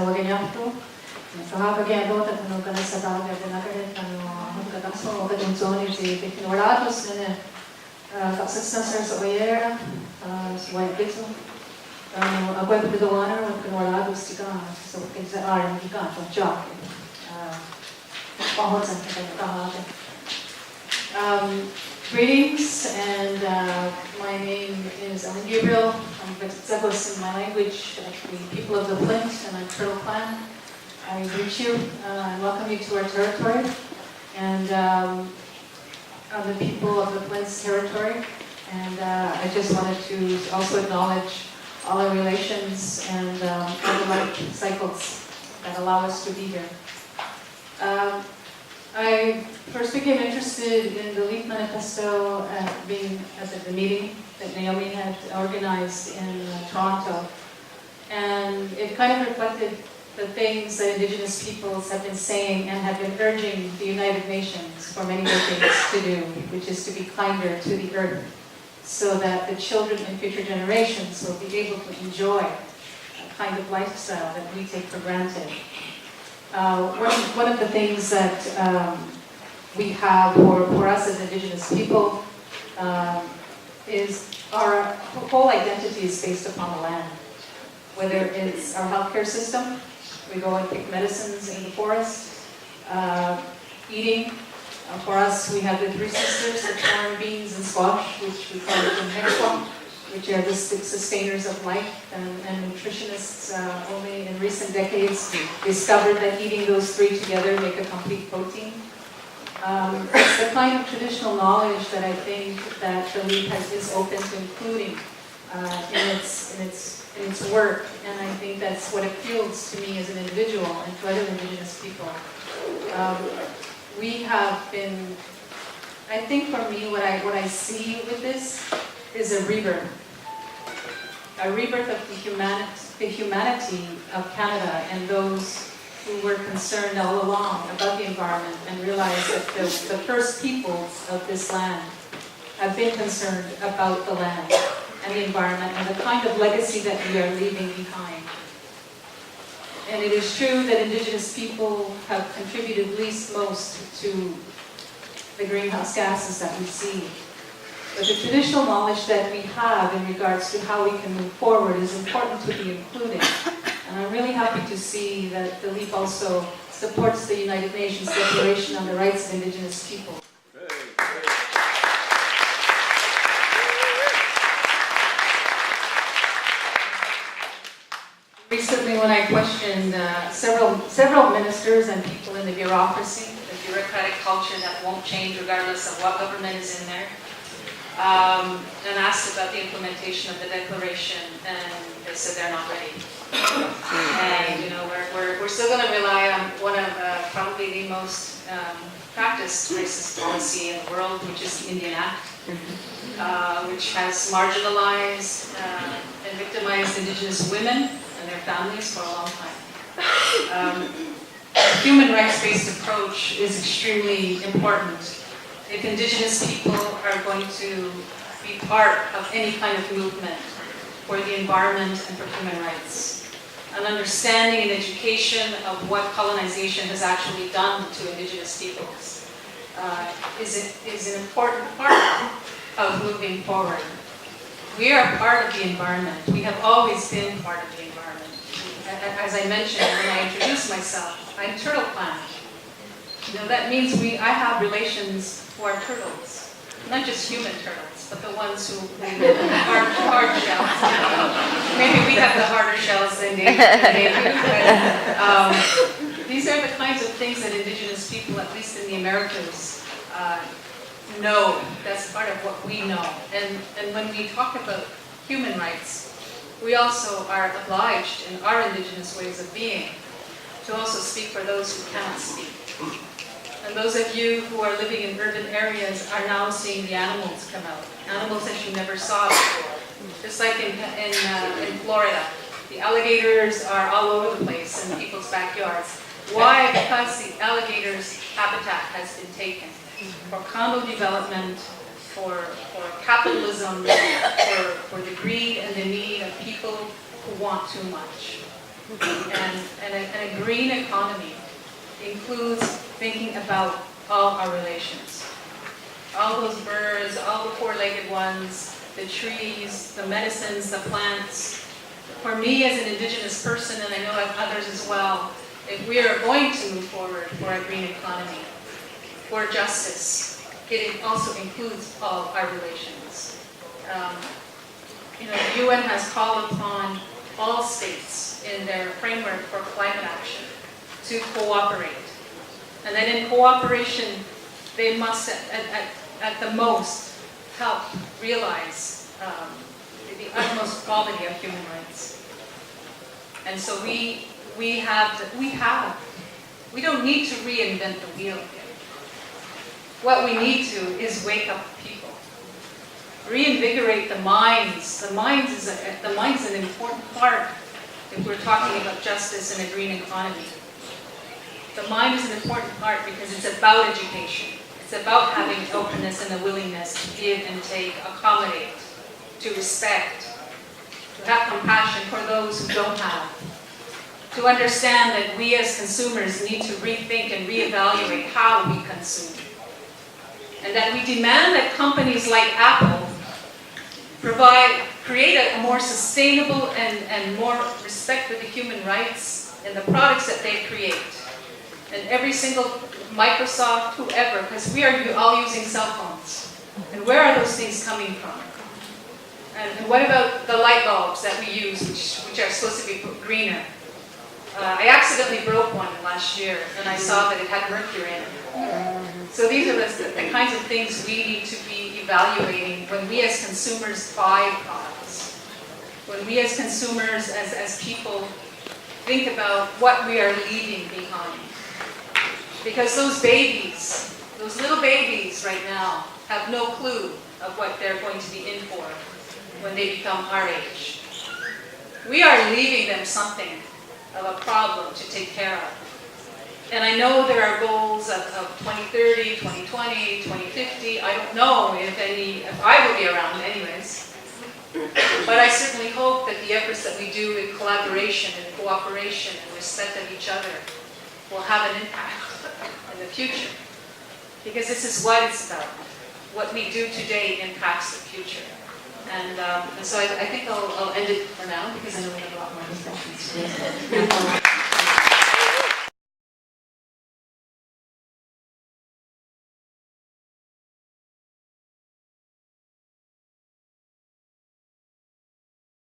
Waganyafto. Sahagagado at ano ka na sa tao na nagkaroon magkataksong katunson si Teknoratos na kaksasasar sa Oyera, sa White Bito. Ako ay pagkagawanan ng Teknoratos tika sa kinsa-aran ika sa job. Pahot sa kakahate. Greetings, and my name is Gabriel. I'm Zagos in my language, actually people of the Flint and I'm Turtle Clan. I greet you and welcome you to our territory, and the people of the Flint's territory. And I just wanted to also acknowledge all our relations and all the life cycles that allow us to be here. I first became interested in the LEAF Manifesto being at the meeting that Naomi had organized in Toronto. And it kind of reflected the things that Indigenous peoples have been saying and have been urging the United Nations for many decades to do, which is to be kinder to the earth, so that the children and future generations will be able to enjoy a kind of lifestyle that we take for granted. One of the things that we have for us as Indigenous people is our whole identity is based upon the land. Whether it's our healthcare system, we go and pick medicines in the forest, eating. For us, we have the three sisters, the corn, beans, and squash, which we call the which are the sustainers of life, and nutritionists only in recent decades discovered that eating those three together make a complete protein. It's the kind of traditional knowledge that I think that the LEAF is open to including in its work, and I think that's what appeals to me as an individual and to other Indigenous people. We have been, I think for me, what I see with this is a rebirth of the humanity of Canada and those who were concerned all along about the environment and realized that the first peoples of this land have been concerned about the land and the environment and the kind of legacy that we are leaving behind. And it is true that Indigenous people have contributed least most to the greenhouse gases that we see. But the traditional knowledge that we have in regards to how we can move forward is important to be included. And I'm really happy to see that the LEAF also supports the United Nations Declaration on the Rights of Indigenous People. Recently, when I questioned several ministers and people in the bureaucracy, the bureaucratic culture that won't change regardless of what government is in there, and asked about the implementation of the declaration, and they said they're not ready. And we're still going to rely on one of probably the most practiced racist policy in the world, which is the Indian Act, which has marginalized and victimized Indigenous women and their families for a long time. A human rights-based approach is extremely important if Indigenous people are going to be part of any kind of movement for the environment and for human rights. An understanding and education of what colonization has actually done to Indigenous peoples is an important part of moving forward. We are part of the environment. We have always been part of the environment. As I mentioned when I introduced myself, I'm Turtle Clan. That means I have relations who are turtles, not just human turtles, but the ones who live in hard shells. Maybe we have the harder shells than they do, but these are the kinds of things that Indigenous people, at least in the Americas, know. That's part of what we know. And when we talk about human rights, we also are obliged in our Indigenous ways of being to also speak for those who cannot speak. And those of you who are living in urban areas are now seeing the animals come out. Animals that you never saw before. Just like in Florida, the alligators are all over the place in people's backyards. Why? Because the alligators' habitat has been taken for condo development, for capitalism, for the greed and the need of people who want too much. And green economy includes thinking about all our relations. All those birds, all the four-legged ones, the trees, the medicines, the plants. For me as an Indigenous person, and I know others as well, if we are going to move forward for a green economy, for justice, it also includes all our relations. The UN has called upon all states in their framework for climate action to cooperate. And then in cooperation, they must, at the most, help realize the utmost quality of human rights. And so we don't need to reinvent the wheel again. What we need to is wake up people, reinvigorate the minds. The mind's an important part if we're talking about justice and a green economy. The mind is an important part because it's about education. It's about having openness and a willingness to give and take, accommodate, to respect, to have compassion for those who don't have, to understand that we as consumers need to rethink and reevaluate how we consume, and that we demand that companies like Apple create a more sustainable and more respect for the human rights in the products that they create. And every single Microsoft, whoever, because we are all using cell phones. And where are those things coming from? And what about the light bulbs that we use, which are supposed to be greener? I accidentally broke one last year, and I saw that it had mercury in it. So these are the kinds of things we need to be evaluating when we as consumers buy products. When we as consumers, as people, think about what we are leaving behind. Because those babies, those little babies right now, have no clue of what they're going to be in for when they become our age. We are leaving them something of a problem to take care of. And I know there are goals of 2030, 2020, 2050. I don't know if I will be around anyways. But I certainly hope that the efforts that we do in collaboration and cooperation and respect of each other will have an impact in the future. Because this is what it's about. What we do today impacts the future. And so I think I'll end it for now because I know we have a lot more discussions.